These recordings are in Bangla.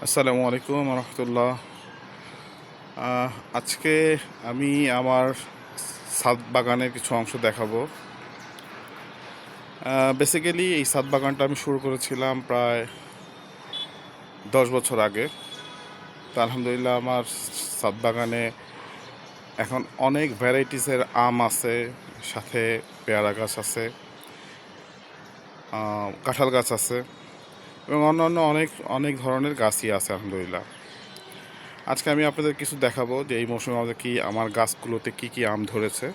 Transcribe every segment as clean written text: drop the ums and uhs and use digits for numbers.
আসসালামু আলাইকুম রহমতুল্লাহ। আজকে আমি আমার ছাদ বাগানের কিছু অংশ দেখাবো। বেসিক্যালি এই ছাদ বাগানটা আমি শুরু করেছিলাম প্রায় 10 বছর আগে। তো আলহামদুলিল্লাহ আমার ছাদ বাগানে এখন অনেক ভ্যারাইটিসের আম আছে, সাথে পেয়ারা গাছ আছে, কাঁঠাল গাছ আছে এবং অন্যান্য অনেক অনেক ধরনের গাছই আছে আলহামদুলিল্লাহ। আজকে আমি আপনাদের কিছু দেখাবো যে এই মৌসুমে আমাদের কি আমার গাছগুলোতে কি কি আম ধরেছে,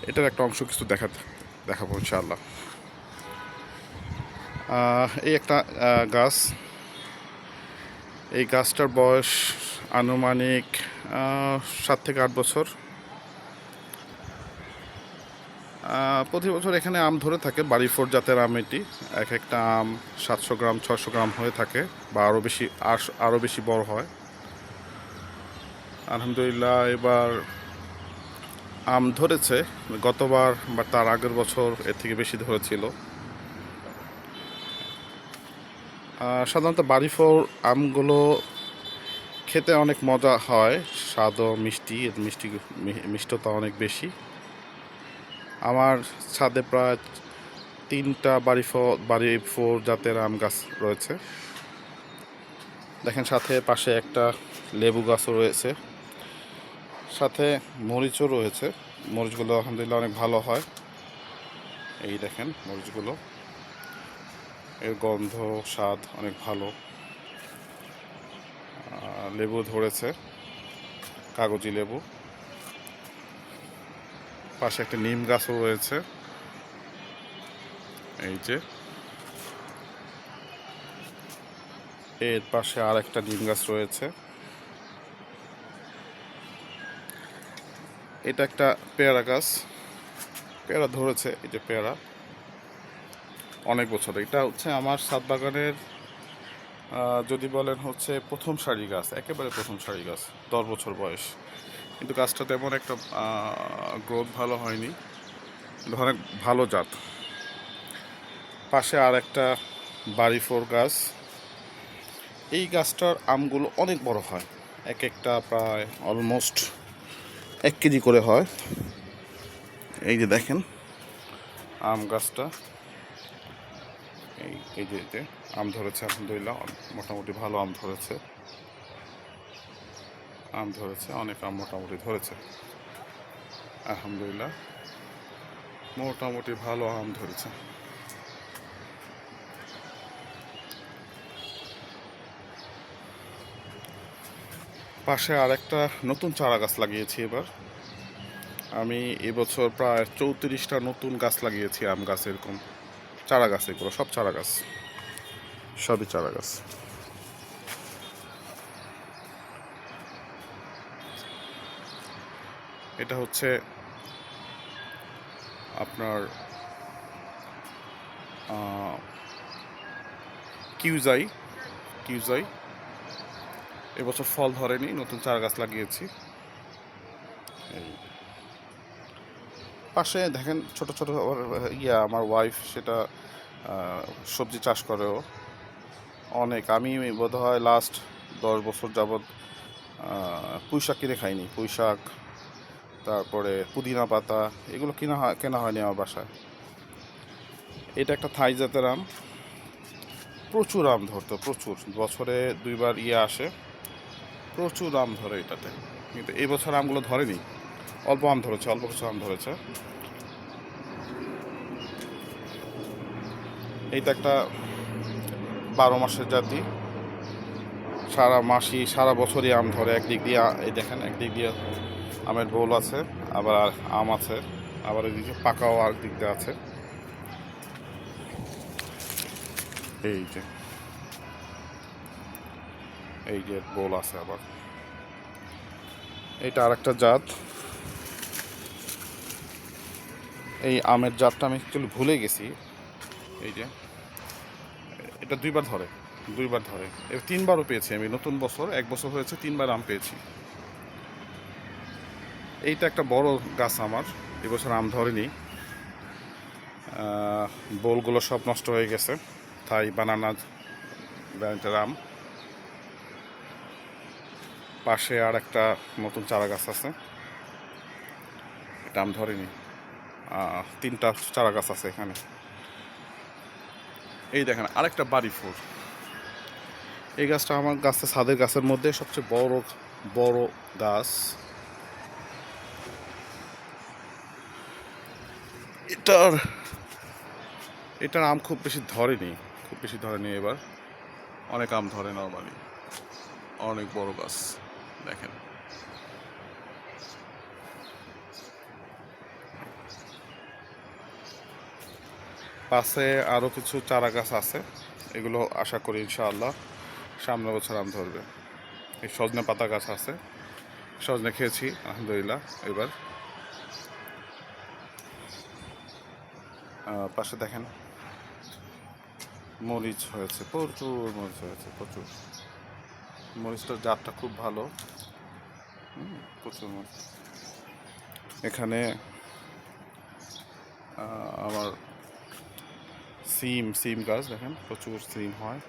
এটার একটা অংশ কিছু দেখাবো ইনশাআল্লাহ। এই একটা গাছ, এই গাছটার বয়স আনুমানিক 7 থেকে 8 বছর। প্রতি বছর এখানে আম ধরে থাকে, বাড়ি ফোর জাতের আম এটি। এক একটা আম 700 গ্রাম 600 গ্রাম হয়ে থাকে বা আরও বেশি বড় হয়। আলহামদুলিল্লাহ এবার আম ধরেছে, গতবার বা তার আগের বছর এর থেকে বেশি ধরেছিল। সাধারণত বাড়ি ফোর আমগুলো খেতে অনেক মজা হয়, স্বাদও মিষ্টি, এর মিষ্টতা অনেক বেশি। আমার ছাদে প্রায় 3টা বাড়ি ফোর জাতের আম গাছ রয়েছে। দেখেন সাথে পাশে একটা লেবু গাছও রয়েছে, সাথে মরিচও রয়েছে। মরিচগুলো আলহামদুলিল্লাহ অনেক ভালো হয়। এই দেখেন মরিচগুলো, এর গন্ধ স্বাদ অনেক ভালো। লেবু ধরেছে, কাগজি লেবু। পাশে একটা নিম গাছও রয়েছে, এই যে এর পাশে আর একটা নিম গাছ রয়েছে। এটা একটা পেয়ারা গাছ, পেয়ারা ধরেছে, এই যে পেয়ারা অনেক বছর। এটা হচ্ছে আমার ছাদ বাগানের যদি বলেন হচ্ছে প্রথম সারি গাছ, একেবারে প্রথম সারি গাছ, 10 বছর বয়স। কিন্তু গাছটা তেমন একটা গ্রোথ ভালো হয়নি, কিন্তু অনেক ভালো জাত। পাশে আর একটা বাড়ি ফোর গাছ। এই গাছটার আমগুলো অনেক বড় হয়, এক একটা প্রায় অলমোস্ট 1 কেজি করে হয়। এই যে দেখেন আম গাছটা, এই যে আম ধরেছে আলহামদুলিল্লাহ, মোটামুটি ভালো আম ধরেছে অনেক আম মোটামুটি ধরেছে আলহামদুলিল্লাহ, মোটামুটি ভালো আম ধরেছে। পাশে আর একটা নতুন চারা গাছ লাগিয়েছি এবার। আমি এবছর প্রায় 34টা নতুন গাছ লাগিয়েছি, আম গাছ, এরকম চারা গাছ, এগুলো সব চারা গাছ, সবই চারা গাছ। এটা হচ্ছে আপনার কিউজাই কিউজাই এবছর ফল ধরেনি, নতুন চারা গাছ লাগিয়েছি। এই পাশে দেখেন ছোট ছোট আমার ওয়াইফ সেটা সবজি চাষ করেও অনেক। আমি বোধহয় লাস্ট 10 বছর যাবৎ পুঁই শাক কিনে খাইনি। পুঁই শাক, তারপরে পুদিনা পাতা, এগুলো কেনা হয়নি আমার বাসায়। এটা একটা থাই জাতের আম, প্রচুর আম ধরতো, প্রচুর, বছরে 2বার আসে, প্রচুর আম ধরে এটাতে। কিন্তু এই বছর আমগুলো ধরেনি, অল্প আম ধরেছে, অল্প কিছু আম ধরেছে। এইটা একটা 12 মাসের জাতি, সারা বছরই আম ধরে। একদিক দিয়ে এই দেখেন, একদিক দিয়ে আমের বোল আছে, আবার আম আছে, আবার এদিকে পাকাও আর দিক দিয়ে আছে। এই যে বোল আছে আবার। এইটা আর একটা জাত। এই আমের জাতটা আমি একচুয়ালি ভুলে গেছি। এই যে এটা 2বার ধরে, এর 3বারও পেয়েছি আমি। নতুন বছর 1 বছর হয়েছে, 3বার আম পেয়েছি। এইটা একটা বড় গাছ আমার, এবছর আম ধরেনি, বোলগুলো সব নষ্ট হয়ে গেছে। থাই বানানা ভ্যারাইটির আম। পাশে আর একটা নতুন চারা গাছ আছে, এটা আম ধরেনি। 3টা চারা গাছ আছে এখানে। এই দেখেন আরেকটা বাড়ি ফুল। এই গাছটা আমার গাছের ছাদের গাছের মধ্যে সবচেয়ে বড় বড় গাছ। এটার এটার আম খুব বেশি ধরেনি এবার। অনেক আম ধরে নর্মালি, অনেক বড় গাছ দেখেন। পাশে আরও কিছু চারা গাছ আছে, এগুলো আশা করি ইনশাআল্লাহ সামনের বছর আম ধরবে। এই সজনে পাতা গাছ আছে, সজনে খেয়েছি আলহামদুলিল্লাহ এবার। পাশে দেখেন মরিচ হয়েছে, প্রচুর মরিচ হয়েছে, প্রচুর। মরিচটার জাতটা খুব ভালো, প্রচুর মরিচ। এখানে আমার সিম গাছ দেখেন, প্রচুর সিম হয়।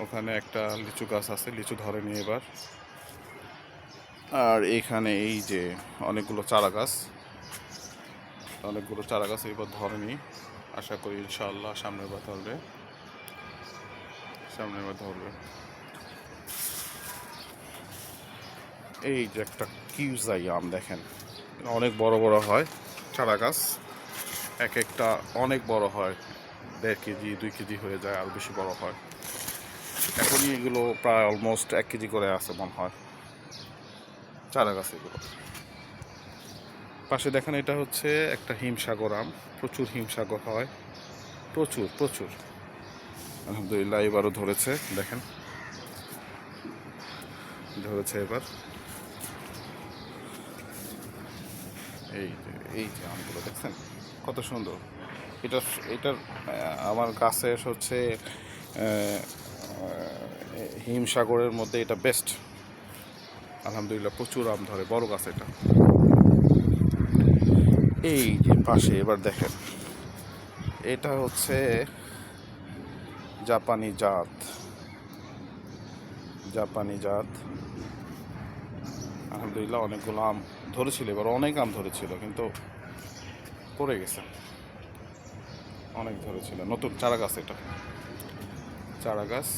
ওখানে একটা লিচু গাছ আছে, লিচু ধরেনি এবার। আর এখানে এই যে অনেকগুলো চারা গাছ এবার ধরেনি। আশা করি ইনশাআল্লাহ সামনের বার ধরবে। এই যে একটা কিউজাই আম দেখেন, অনেক বড় বড় হয় চারা গাছ, এক একটা অনেক বড় হয়, 1.5 কেজি 2 কেজি হয়ে যায়, আর বেশি বড় হয়। এখনই এগুলো প্রায় অলমোস্ট 1 কেজি করে আছে মনে হয় চারা গাছ এগুলো। পাশে দেখেন এটা হচ্ছে একটা হিমসাগর আম, প্রচুর হিমসাগর হয়, প্রচুর প্রচুর। আলহামদুলিল্লাহ এবারও ধরেছে, দেখেন ধরেছে এবার। এই যে আমগুলো দেখছেন কত সুন্দর। এটার আমার গাছের হচ্ছে হিমসাগরের মধ্যে এটা বেস্ট। আলহামদুলিল্লাহ প্রচুর আম ধরে, বড় গাছ এটা। এই যে পাশে এবার দেখেন, এটা হচ্ছে জাপানি জাত। আলহামদুলিল্লাহ অনেকগুলো আম ধরেছিল এবার, অনেক আম ধরেছিল কিন্তু পড়ে গেছে, অনেক ধরেছিল। নতুন চারা গাছ, এটা চারা গাছ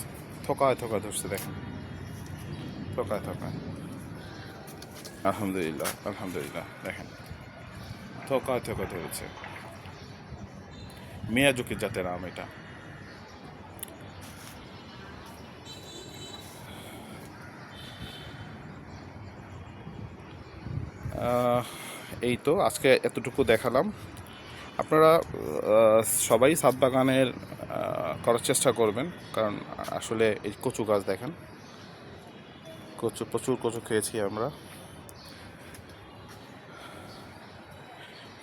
থোকায় ধরছে দেখেন, থোকায়। আলহামদুলিল্লাহ দেখেন, থোকায় ধরেছে। মিয়াজুকি জাতের আম এটা। এই তো আজকে এতটুকু দেখালাম। আপনারা সবাই ছাদ বাগানের করার চেষ্টা করবেন, কারণ আসলে এই কচু গাছ দেখেন, প্রচুর কচু খেয়েছি আমরা।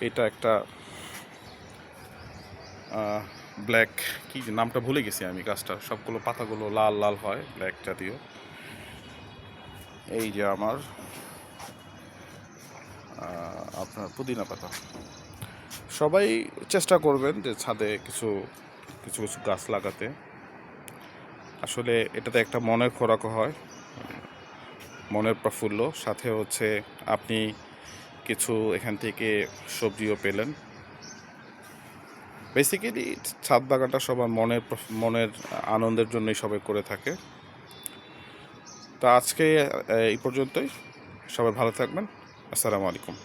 এটা একটা ব্ল্যাক, কি নামটা ভুলে গেছি আমি, গাছটা সবগুলো পাতাগুলো লাল লাল হয়, ব্ল্যাক জাতীয়। এই যে আমার আপনার পুদিনা পাতা। সবাই চেষ্টা করবেন যে ছাদে কিছু গাছ লাগাতে। আসলে এটাতে একটা মনের খোরাকও হয়, মনের প্রফুল্ল, সাথে হচ্ছে আপনি কিছু এখান থেকে সবজিও পেলেন। বেসিক্যালি ছাদ বাগানটা সবার মনের আনন্দের জন্যই সবাই করে থাকে। তো আজকে এই পর্যন্তই, সবাই ভালো থাকবেন। আসসালামু আলাইকুম।